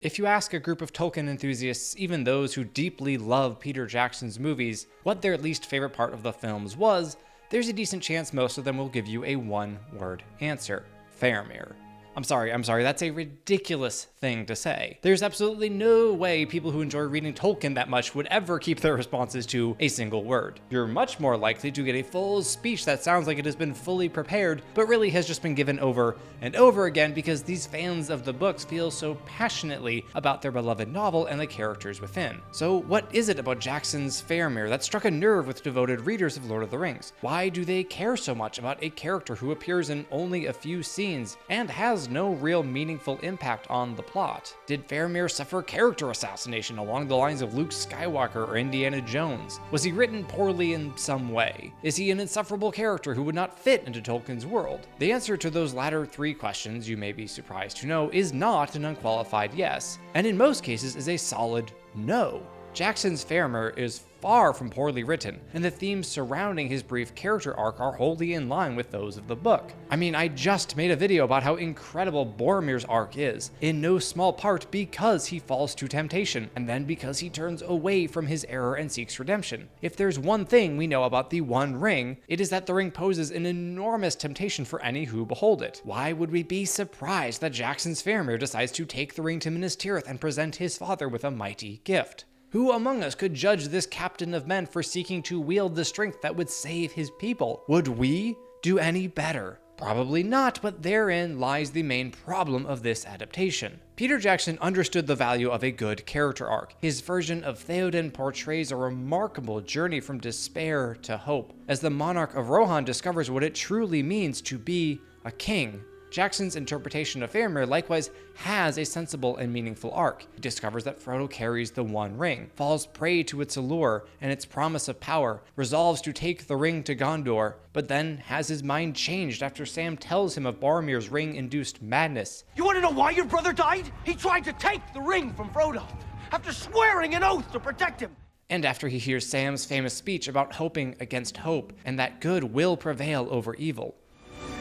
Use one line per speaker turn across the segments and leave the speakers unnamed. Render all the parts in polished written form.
If you ask a group of Tolkien enthusiasts, even those who deeply love Peter Jackson's movies, what their least favorite part of the films was, there's a decent chance most of them will give you a one-word answer: Faramir. I'm sorry, that's a ridiculous thing to say. There's absolutely no way people who enjoy reading Tolkien that much would ever keep their responses to a single word. You're much more likely to get a full speech that sounds like it has been fully prepared, but really has just been given over and over again because these fans of the books feel so passionately about their beloved novel and the characters within. So what is it about Jackson's Faramir that struck a nerve with devoted readers of Lord of the Rings? Why do they care so much about a character who appears in only a few scenes and has no real meaningful impact on the plot? Did Faramir suffer character assassination along the lines of Luke Skywalker or Indiana Jones? Was he written poorly in some way? Is he an insufferable character who would not fit into Tolkien's world? The answer to those latter three questions, you may be surprised to know, is not an unqualified yes, and in most cases is a solid no. Jackson's Faramir is far from poorly written, and the themes surrounding his brief character arc are wholly in line with those of the book. I mean, I just made a video about how incredible Boromir's arc is, in no small part because he falls to temptation, and then because he turns away from his error and seeks redemption. If there's one thing we know about the One Ring, it is that the ring poses an enormous temptation for any who behold it. Why would we be surprised that Jackson's Faramir decides to take the ring to Minas Tirith and present his father with a mighty gift? Who among us could judge this captain of men for seeking to wield the strength that would save his people? Would we do any better? Probably not, but therein lies the main problem of this adaptation. Peter Jackson understood the value of a good character arc. His version of Theoden portrays a remarkable journey from despair to hope, as the monarch of Rohan discovers what it truly means to be a king. Jackson's interpretation of Faramir likewise has a sensible and meaningful arc. He discovers that Frodo carries the One Ring, falls prey to its allure and its promise of power, resolves to take the ring to Gondor, but then has his mind changed after Sam tells him of Boromir's ring-induced madness.
You want to know why your brother died? He tried to take the ring from Frodo, after swearing an oath to protect him.
And after he hears Sam's famous speech about hoping against hope, and that good will prevail over evil.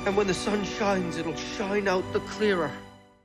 And when the sun shines, it'll shine out the clearer.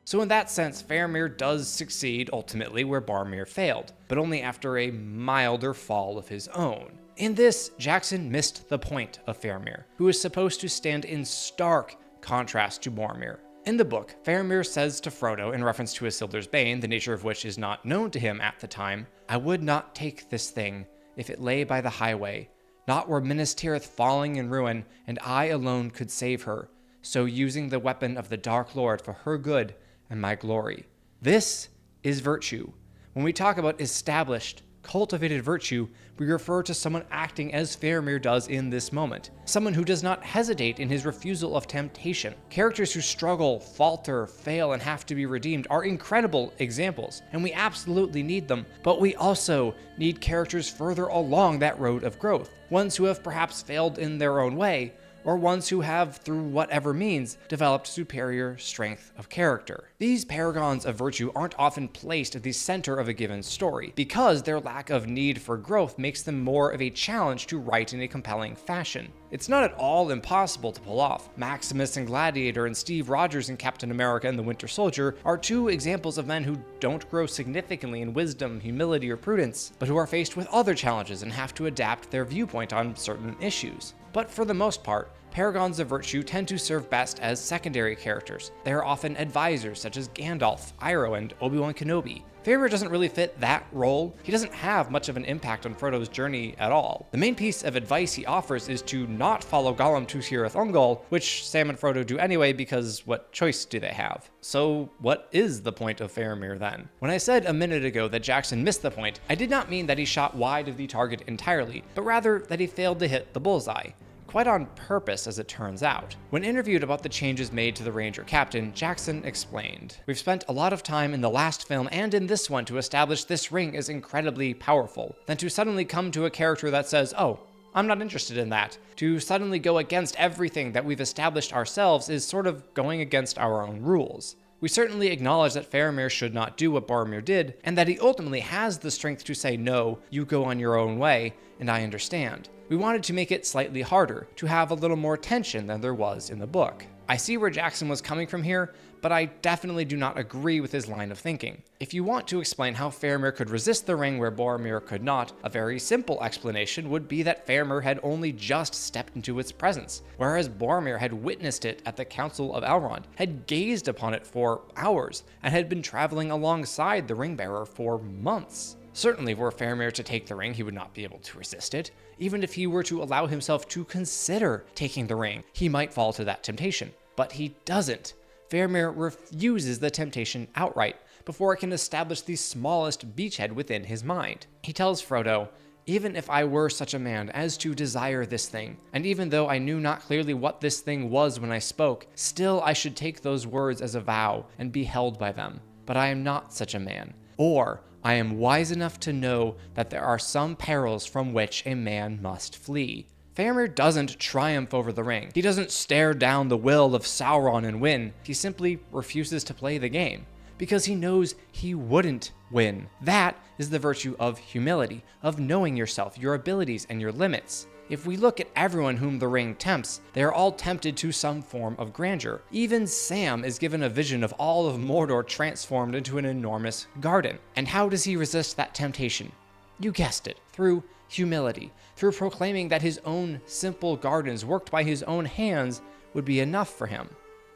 So in that sense, Faramir does succeed ultimately where Boromir failed, but only after a milder fall of his own. In this, Jackson missed the point of Faramir, who is supposed to stand in stark contrast to Boromir. In the book, Faramir says to Frodo, in reference to Isildur's Bane, the nature of which is not known to him at the time, "I would not take this thing if it lay by the highway. Not were Minas Tirith falling in ruin, and I alone could save her, so using the weapon of the Dark Lord for her good and my glory." This is virtue. When we talk about established, cultivated virtue, we refer to someone acting as Faramir does in this moment. Someone who does not hesitate in his refusal of temptation. Characters who struggle, falter, fail, and have to be redeemed are incredible examples, and we absolutely need them, but we also need characters further along that road of growth. Ones who have perhaps failed in their own way, or ones who have, through whatever means, developed superior strength of character. These paragons of virtue aren't often placed at the center of a given story, because their lack of need for growth makes them more of a challenge to write in a compelling fashion. It's not at all impossible to pull off. Maximus in Gladiator and Steve Rogers in Captain America and the Winter Soldier are two examples of men who don't grow significantly in wisdom, humility, or prudence, but who are faced with other challenges and have to adapt their viewpoint on certain issues. But for the most part, paragons of virtue tend to serve best as secondary characters. They are often advisors such as Gandalf, Iroh, and Obi-Wan Kenobi. Faramir doesn't really fit that role. He doesn't have much of an impact on Frodo's journey at all. The main piece of advice he offers is to not follow Gollum to Cirith Ungol, which Sam and Frodo do anyway because what choice do they have? So what is the point of Faramir then? When I said a minute ago that Jackson missed the point, I did not mean that he shot wide of the target entirely, but rather that he failed to hit the bullseye. Quite on purpose, as it turns out. When interviewed about the changes made to the Ranger Captain, Jackson explained, "We've spent a lot of time in the last film and in this one to establish this ring is incredibly powerful. Then to suddenly come to a character that says, 'Oh, I'm not interested in that,' to suddenly go against everything that we've established ourselves is sort of going against our own rules. We certainly acknowledge that Faramir should not do what Boromir did, and that he ultimately has the strength to say, 'No, you go on your own way, and I understand.' We wanted to make it slightly harder, to have a little more tension than there was in the book. I see where Jackson was coming from here, but I definitely do not agree with his line of thinking. If you want to explain how Faramir could resist the ring where Boromir could not, a very simple explanation would be that Faramir had only just stepped into its presence, whereas Boromir had witnessed it at the Council of Elrond, had gazed upon it for hours, and had been traveling alongside the ring-bearer for months. Certainly, were Faramir to take the ring, he would not be able to resist it. Even if he were to allow himself to consider taking the ring, he might fall to that temptation. But he doesn't. Faramir refuses the temptation outright, before it can establish the smallest beachhead within his mind. He tells Frodo, "Even if I were such a man as to desire this thing, and even though I knew not clearly what this thing was when I spoke, still I should take those words as a vow and be held by them. But I am not such a man. Or I am wise enough to know that there are some perils from which a man must flee." Faramir doesn't triumph over the ring. He doesn't stare down the will of Sauron and win. He simply refuses to play the game, because he knows he wouldn't win. That is the virtue of humility, of knowing yourself, your abilities, and your limits. If we look at everyone whom the ring tempts, they are all tempted to some form of grandeur. Even Sam is given a vision of all of Mordor transformed into an enormous garden. And how does he resist that temptation? You guessed it, through humility, through proclaiming that his own simple gardens worked by his own hands would be enough for him.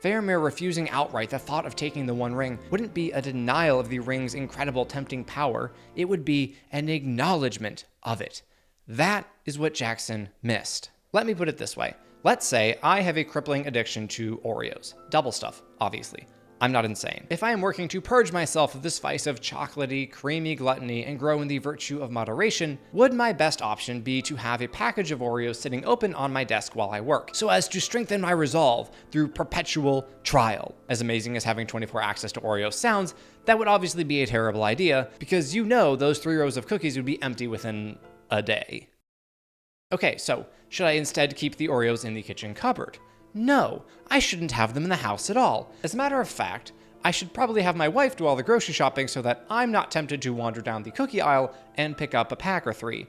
Faramir refusing outright the thought of taking the One Ring wouldn't be a denial of the ring's incredible tempting power, it would be an acknowledgement of it. That is what Jackson missed. Let me put it this way. Let's say I have a crippling addiction to Oreos. Double stuff, obviously. I'm not insane. If I am working to purge myself of this vice of chocolatey, creamy gluttony and grow in the virtue of moderation, would my best option be to have a package of Oreos sitting open on my desk while I work, so as to strengthen my resolve through perpetual trial? As amazing as having 24 access to Oreos sounds, that would obviously be a terrible idea, because you know those 3 rows of cookies would be empty within a day. Okay, so should I instead keep the Oreos in the kitchen cupboard? No, I shouldn't have them in the house at all. As a matter of fact, I should probably have my wife do all the grocery shopping so that I'm not tempted to wander down the cookie aisle and pick up a pack or 3.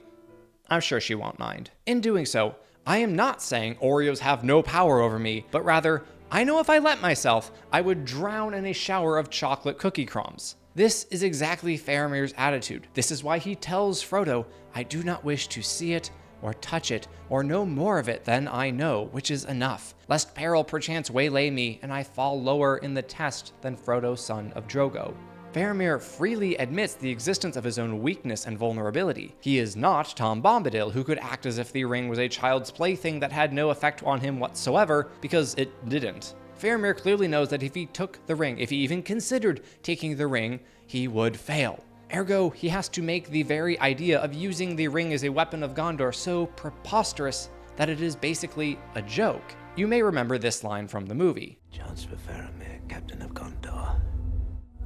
I'm sure she won't mind. In doing so, I am not saying Oreos have no power over me, but rather, I know if I let myself, I would drown in a shower of chocolate cookie crumbs. This is exactly Faramir's attitude. This is why he tells Frodo, "I do not wish to see it, or touch it, or know more of it than I know, which is enough, lest peril perchance waylay me, and I fall lower in the test than Frodo, son of Drogo." Faramir freely admits the existence of his own weakness and vulnerability. He is not Tom Bombadil, who could act as if the ring was a child's plaything that had no effect on him whatsoever, because it didn't. Faramir clearly knows that if he took the ring, if he even considered taking the ring, he would fail. Ergo, he has to make the very idea of using the ring as a weapon of Gondor so preposterous that it is basically a joke. You may remember this line from the movie.
Chance for Faramir, Captain of Gondor,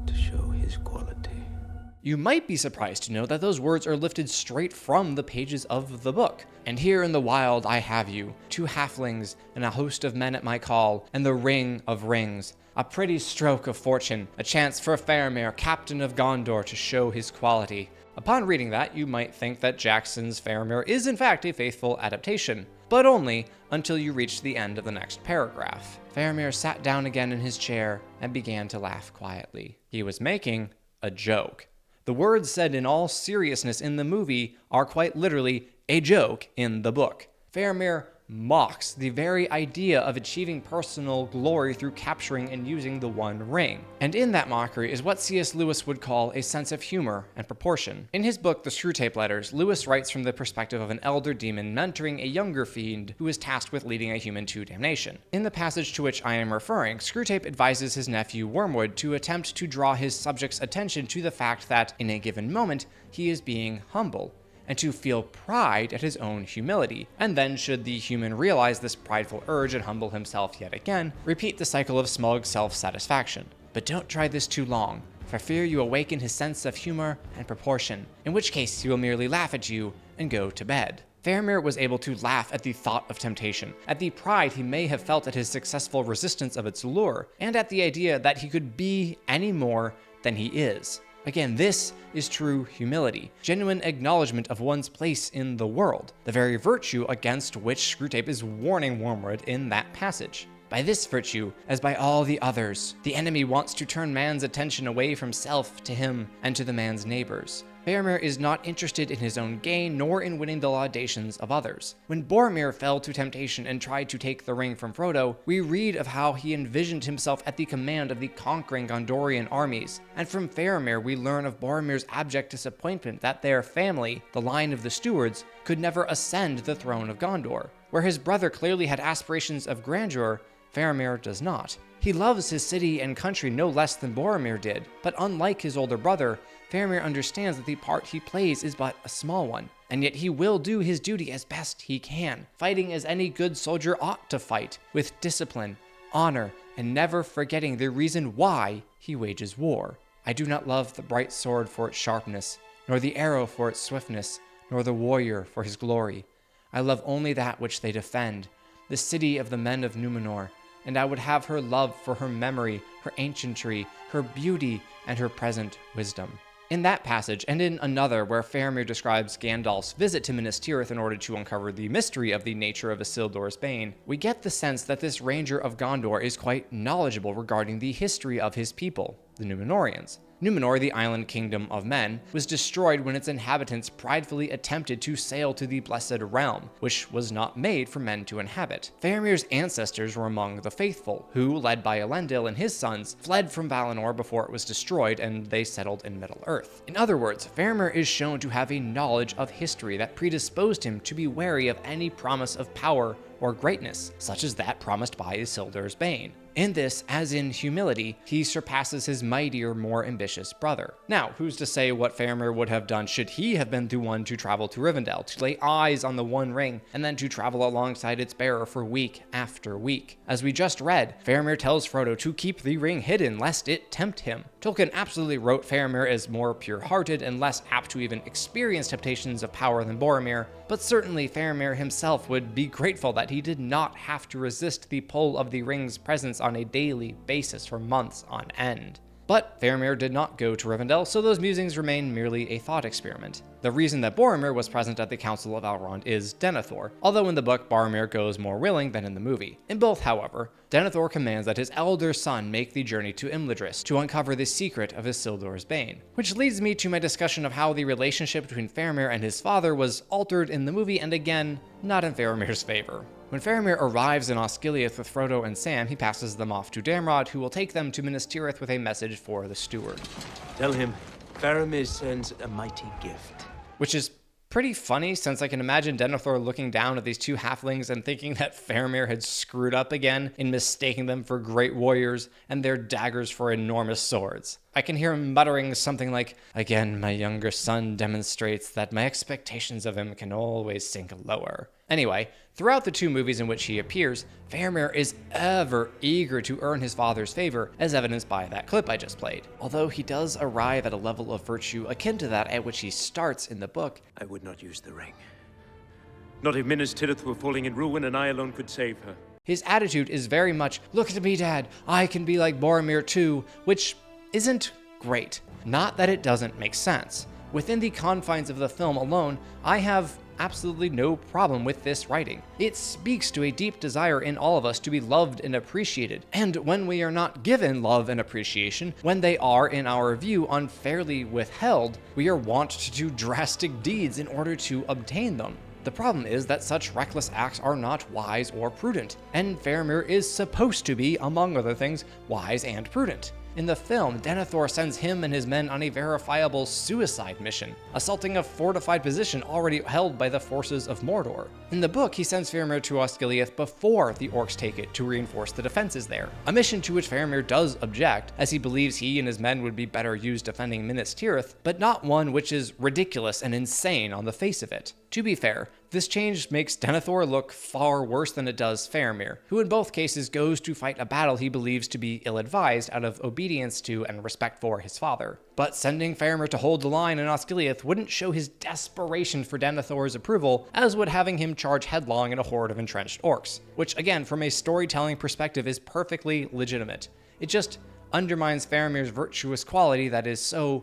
to show his quality.
You might be surprised to know that those words are lifted straight from the pages of the book. "And here in the wild I have you, 2 halflings and a host of men at my call, and the ring of rings. A pretty stroke of fortune, a chance for Faramir, Captain of Gondor, to show his quality." Upon reading that, you might think that Jackson's Faramir is in fact a faithful adaptation, but only until you reach the end of the next paragraph. Faramir sat down again in his chair and began to laugh quietly. He was making a joke. The words said in all seriousness in the movie are quite literally a joke in the book. Faramir mocks the very idea of achieving personal glory through capturing and using the One Ring. And in that mockery is what C.S. Lewis would call a sense of humor and proportion. In his book, The Screwtape Letters, Lewis writes from the perspective of an elder demon mentoring a younger fiend who is tasked with leading a human to damnation. In the passage to which I am referring, Screwtape advises his nephew Wormwood to attempt to draw his subject's attention to the fact that, in a given moment, he is being humble, and to feel pride at his own humility, and then should the human realize this prideful urge and humble himself yet again, repeat the cycle of smug self-satisfaction. But don't try this too long, for fear you awaken his sense of humor and proportion, in which case he will merely laugh at you and go to bed. Faramir was able to laugh at the thought of temptation, at the pride he may have felt at his successful resistance of its lure, and at the idea that he could be any more than he is. Again, this is true humility, genuine acknowledgement of one's place in the world, the very virtue against which Screwtape is warning Wormwood in that passage. By this virtue, as by all the others, the enemy wants to turn man's attention away from self to him and to the man's neighbors. Faramir is not interested in his own gain, nor in winning the laudations of others. When Boromir fell to temptation and tried to take the ring from Frodo, we read of how he envisioned himself at the command of the conquering Gondorian armies. And from Faramir, we learn of Boromir's abject disappointment that their family, the line of the stewards, could never ascend the throne of Gondor. Where his brother clearly had aspirations of grandeur, Faramir does not. He loves his city and country no less than Boromir did, but unlike his older brother, Faramir understands that the part he plays is but a small one, and yet he will do his duty as best he can, fighting as any good soldier ought to fight, with discipline, honor, and never forgetting the reason why he wages war. I do not love the bright sword for its sharpness, nor the arrow for its swiftness, nor the warrior for his glory. I love only that which they defend, the city of the men of Numenor, and I would have her love for her memory, her ancientry, her beauty, and her present wisdom. In that passage, and in another where Faramir describes Gandalf's visit to Minas Tirith in order to uncover the mystery of the nature of Isildur's bane, we get the sense that this ranger of Gondor is quite knowledgeable regarding the history of his people, the Númenóreans. Numenor, the island kingdom of men, was destroyed when its inhabitants pridefully attempted to sail to the Blessed Realm, which was not made for men to inhabit. Faramir's ancestors were among the faithful, who, led by Elendil and his sons, fled from Valinor before it was destroyed, and they settled in Middle-earth. In other words, Faramir is shown to have a knowledge of history that predisposed him to be wary of any promise of power or greatness, such as that promised by Isildur's bane. In this, as in humility, he surpasses his mightier, more ambitious brother. Now, who's to say what Faramir would have done should he have been the one to travel to Rivendell, to lay eyes on the One Ring, and then to travel alongside its bearer for week after week? As we just read, Faramir tells Frodo to keep the ring hidden lest it tempt him. Tolkien absolutely wrote Faramir as more pure-hearted and less apt to even experience temptations of power than Boromir, but certainly Faramir himself would be grateful that he did not have to resist the pull of the ring's presence on a daily basis for months on end. But Faramir did not go to Rivendell, so those musings remain merely a thought experiment. The reason that Boromir was present at the Council of Elrond is Denethor, although in the book Boromir goes more willing than in the movie. In both, however, Denethor commands that his elder son make the journey to Imladris to uncover the secret of Isildur's bane. Which leads me to my discussion of how the relationship between Faramir and his father was altered in the movie, and again, not in Faramir's favor. When Faramir arrives in Osgiliath with Frodo and Sam, he passes them off to Damrod, who will take them to Minas Tirith with a message for the steward.
Tell him, Faramir sends a mighty gift.
Which is pretty funny, since I can imagine Denethor looking down at these two halflings and thinking that Faramir had screwed up again in mistaking them for great warriors and their daggers for enormous swords. I can hear him muttering something like, "Again, my younger son demonstrates that my expectations of him can always sink lower." Anyway, throughout the two movies in which he appears, Faramir is ever eager to earn his father's favor, as evidenced by that clip I just played. Although he does arrive at a level of virtue akin to that at which he starts in the book,
I would not use the ring. Not if Minas Tirith were falling in ruin and I alone could save her.
his attitude is very much, "Look at me, Dad, I can be like Boromir too," which isn't great. Not that it doesn't make sense. Within the confines of the film alone, I have absolutely no problem with this writing. It speaks to a deep desire in all of us to be loved and appreciated. And when we are not given love and appreciation, when they are, in our view, unfairly withheld, we are wont to do drastic deeds in order to obtain them. The problem is that such reckless acts are not wise or prudent, and Faramir is supposed to be, among other things, wise and prudent. In the film, Denethor sends him and his men on a verifiable suicide mission, assaulting a fortified position already held by the forces of Mordor. In the book, he sends Faramir to Osgiliath before the orcs take it to reinforce the defenses there, a mission to which Faramir does object, as he believes he and his men would be better used defending Minas Tirith, but not one which is ridiculous and insane on the face of it. To be fair, this change makes Denethor look far worse than it does Faramir, who in both cases goes to fight a battle he believes to be ill-advised out of obedience to and respect for his father. But sending Faramir to hold the line in Osgiliath wouldn't show his desperation for Denethor's approval, as would having him charge headlong in a horde of entrenched orcs, which again, from a storytelling perspective, is perfectly legitimate. It just undermines Faramir's virtuous quality that is so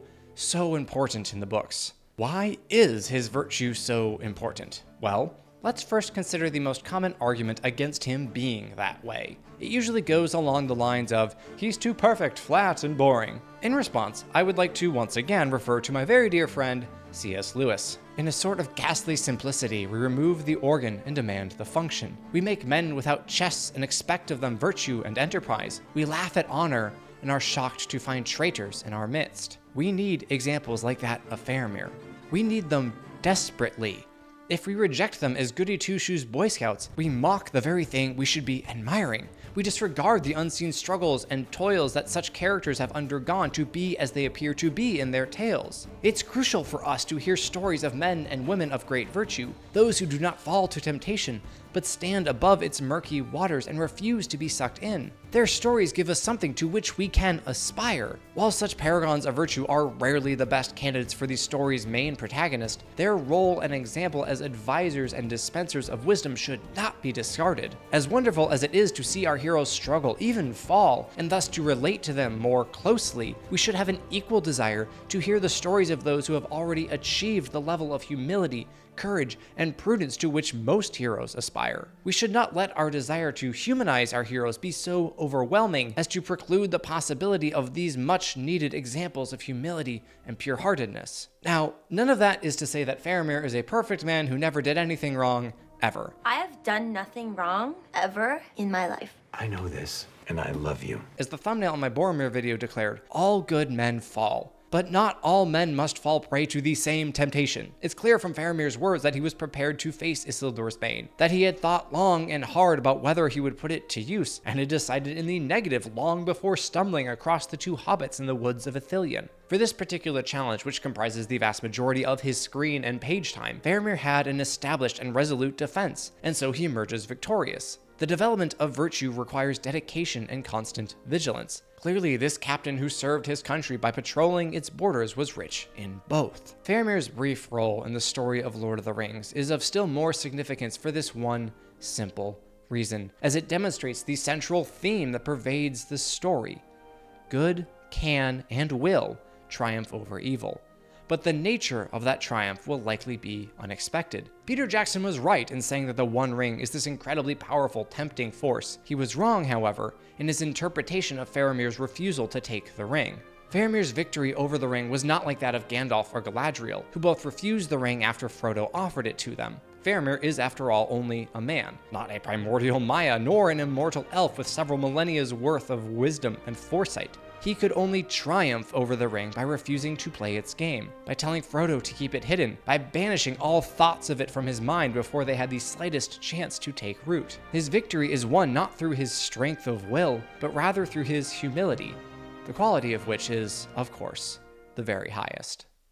important in the books. Why is his virtue so important? Well, Let's first consider the most common argument against him being that way. It usually goes along the lines of, he's too perfect, flat, and boring. In response, I would like to once again refer to my very dear friend, C.S. Lewis. In a sort of ghastly simplicity, we remove the organ and demand the function. We make men without chests and expect of them virtue and enterprise. We laugh at honor and are shocked to find traitors in our midst. We need examples like that of Faramir. We need them desperately. If we reject them as goody two-shoes Boy Scouts, we mock the very thing we should be admiring. We disregard the unseen struggles and toils that such characters have undergone to be as they appear to be in their tales. It's crucial for us to hear stories of men and women of great virtue, those who do not fall to temptation, but stand above its murky waters and refuse to be sucked in. Their stories give us something to which we can aspire. While such paragons of virtue are rarely the best candidates for the story's main protagonist, their role and example as advisors and dispensers of wisdom should not be discarded. As wonderful as it is to see our heroes struggle, even fall, and thus to relate to them more closely, we should have an equal desire to hear the stories of those who have already achieved the level of humility, courage, and prudence to which most heroes aspire. We should not let our desire to humanize our heroes be so overwhelming as to preclude the possibility of these much needed examples of humility and pure-heartedness. Now, none of that is to say that Faramir is a perfect man who never did anything wrong, ever.
I have done nothing wrong, ever, in my life.
I know this, and I love you.
As the thumbnail on my Boromir video declared, all good men fall. But not all men must fall prey to the same temptation. It's clear from Faramir's words that he was prepared to face Isildur's bane, that he had thought long and hard about whether he would put it to use, and had decided in the negative long before stumbling across the two hobbits in the woods of Ithilien. For this particular challenge, which comprises the vast majority of his screen and page time, Faramir had an established and resolute defense, and so he emerges victorious. The development of virtue requires dedication and constant vigilance. Clearly, this captain who served his country by patrolling its borders was rich in both. Faramir's brief role in the story of Lord of the Rings is of still more significance for this one simple reason, as it demonstrates the central theme that pervades the story. Good can and will triumph over evil. But the nature of that triumph will likely be unexpected. Peter Jackson was right in saying that the One Ring is this incredibly powerful, tempting force. He was wrong, however, in his interpretation of Faramir's refusal to take the ring. Faramir's victory over the ring was not like that of Gandalf or Galadriel, who both refused the ring after Frodo offered it to them. Faramir is, after all, only a man, not a primordial Maya, nor an immortal elf with several millennia's worth of wisdom and foresight. He could only triumph over the ring by refusing to play its game, by telling Frodo to keep it hidden, by banishing all thoughts of it from his mind before they had the slightest chance to take root. His victory is won not through his strength of will, but rather through his humility, the quality of which is, of course, the very highest.